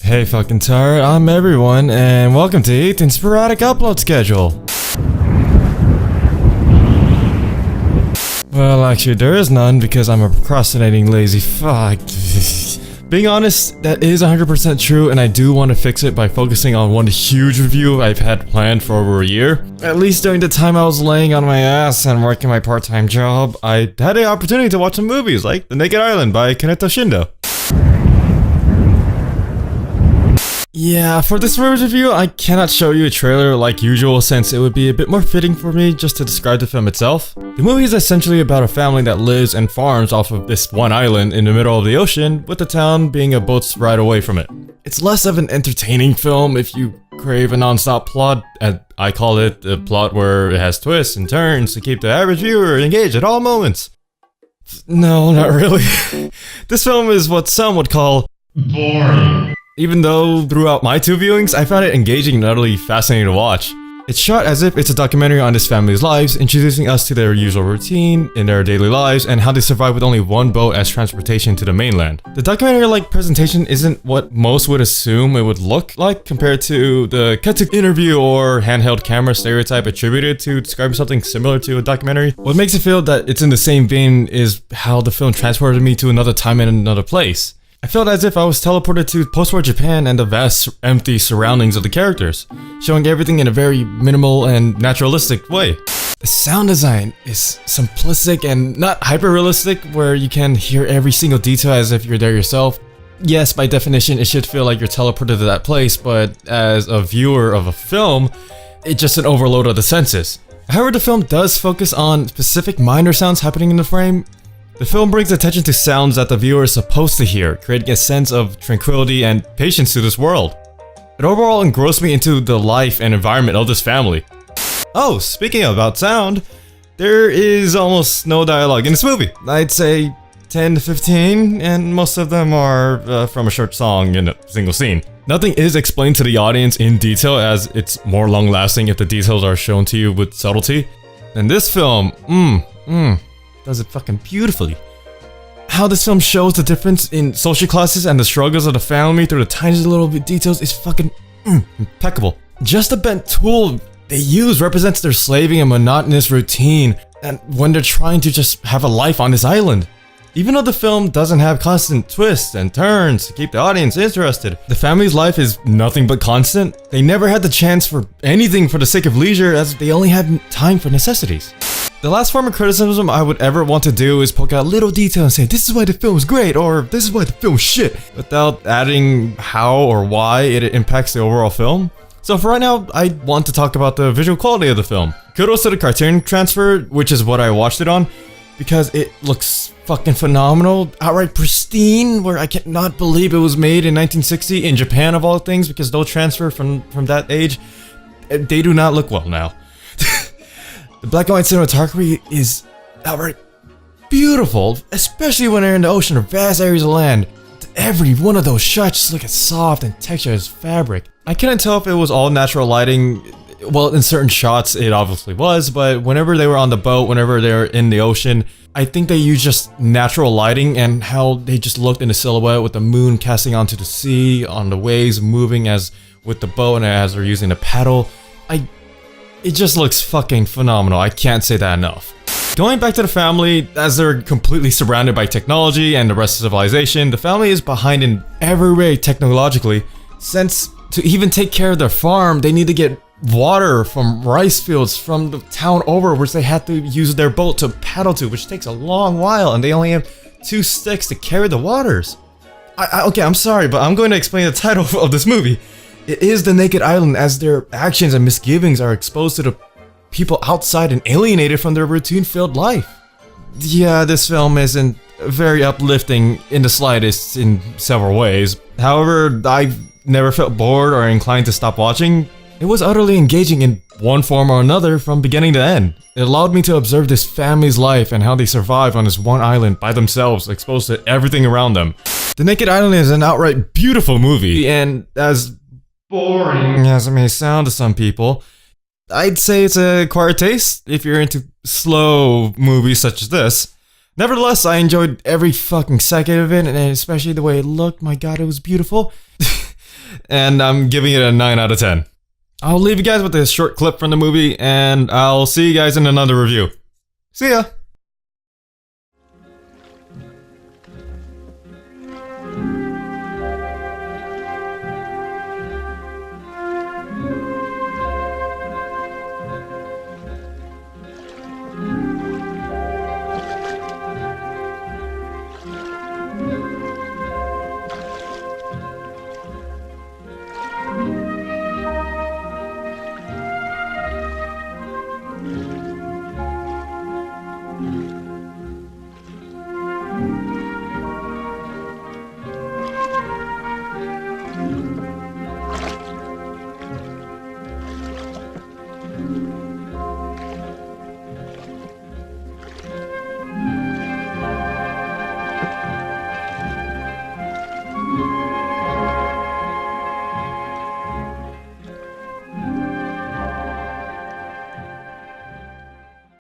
Hey fucking tart, I'm everyone, and welcome to Ethan's sporadic upload schedule. Well, actually, there is none because I'm a procrastinating lazy fuck. Being honest, that is 100% true, and I do want to fix it by focusing on one huge review I've had planned for over a year. At least during the time I was laying on my ass and working my part-time job, I had the opportunity to watch some movies like The Naked Island by Kaneto Shindo. Yeah, for this review, I cannot show you a trailer like usual since it would be a bit more fitting for me just to describe the film itself. The movie is essentially about a family that lives and farms off of this one island in the middle of the ocean, with the town being a boat's ride away from it. It's less of an entertaining film if you crave a non-stop plot, and I call it a plot where it has twists and turns to keep the average viewer engaged at all moments. No, not really. This film is what some would call boring. Even though, throughout my two viewings, I found it engaging and utterly fascinating to watch. It's shot as if it's a documentary on this family's lives, introducing us to their usual routine in their daily lives and how they survive with only one boat as transportation to the mainland. The documentary-like presentation isn't what most would assume it would look like compared to the cut-to interview or handheld camera stereotype attributed to describing something similar to a documentary. What makes it feel that it's in the same vein is how the film transported me to another time and another place. I felt as if I was teleported to post-war Japan and the vast, empty surroundings of the characters, showing everything in a very minimal and naturalistic way. The sound design is simplistic and not hyper-realistic, where you can hear every single detail as if you're there yourself. Yes, by definition, it should feel like you're teleported to that place, but as a viewer of a film, it's just an overload of the senses. However, the film does focus on specific minor sounds happening in the frame. The film brings attention to sounds that the viewer is supposed to hear, creating a sense of tranquility and patience to this world. It overall engrossed me into the life and environment of this family. Oh, speaking about sound, there is almost no dialogue in this movie. I'd say 10 to 15, and most of them are from a short song in a single scene. Nothing is explained to the audience in detail, as it's more long-lasting if the details are shown to you with subtlety. And this film, does it fucking beautifully. How this film shows the difference in social classes and the struggles of the family through the tiniest little bit details is fucking impeccable. Just the bent tool they use represents their slaving and monotonous routine, and when they're trying to just have a life on this island. Even though the film doesn't have constant twists and turns to keep the audience interested, the family's life is nothing but constant. They never had the chance for anything for the sake of leisure, as they only had time for necessities. The last form of criticism I would ever want to do is poke out little detail and say, this is why the film is great, or this is why the film is shit, without adding how or why it impacts the overall film. So for right now, I want to talk about the visual quality of the film. Kudos to the cartoon transfer, which is what I watched it on, because it looks fucking phenomenal, outright pristine, where I cannot believe it was made in 1960 in Japan of all things, because those transfer from that age, they do not look well now. The black and white cinematography is outright beautiful, especially when they're in the ocean or vast areas of land. Every one of those shots just look as soft and textured as fabric. I couldn't tell if it was all natural lighting. Well, in certain shots it obviously was, but whenever they were on the boat, whenever they were in the ocean, I think they used just natural lighting and how they just looked in the silhouette with the moon casting onto the sea, on the waves moving as with the boat and as they're using the paddle. It just looks fucking phenomenal, I can't say that enough. Going back to the family, as they're completely surrounded by technology and the rest of civilization, the family is behind in every way technologically, since to even take care of their farm, they need to get water from rice fields from the town over, which they have to use their boat to paddle to, which takes a long while, and they only have 2 sticks to carry the waters. Okay, I'm sorry, but I'm going to explain the title of this movie. It is The Naked Island, as their actions and misgivings are exposed to the people outside and alienated from their routine-filled life. Yeah, this film isn't very uplifting in the slightest in several ways. However, I've never felt bored or inclined to stop watching. It was utterly engaging in one form or another from beginning to end. It allowed me to observe this family's life and how they survive on this one island by themselves, exposed to everything around them. The Naked Island is an outright beautiful movie, and as boring as it may sound to some people, I'd say it's an acquired taste if you're into slow movies such as this. Nevertheless, I enjoyed every fucking second of it, and especially the way it looked. My god, it was beautiful. and I'm giving it a 9 out of 10. I'll leave you guys with a short clip from the movie, and I'll see you guys in another review. See ya!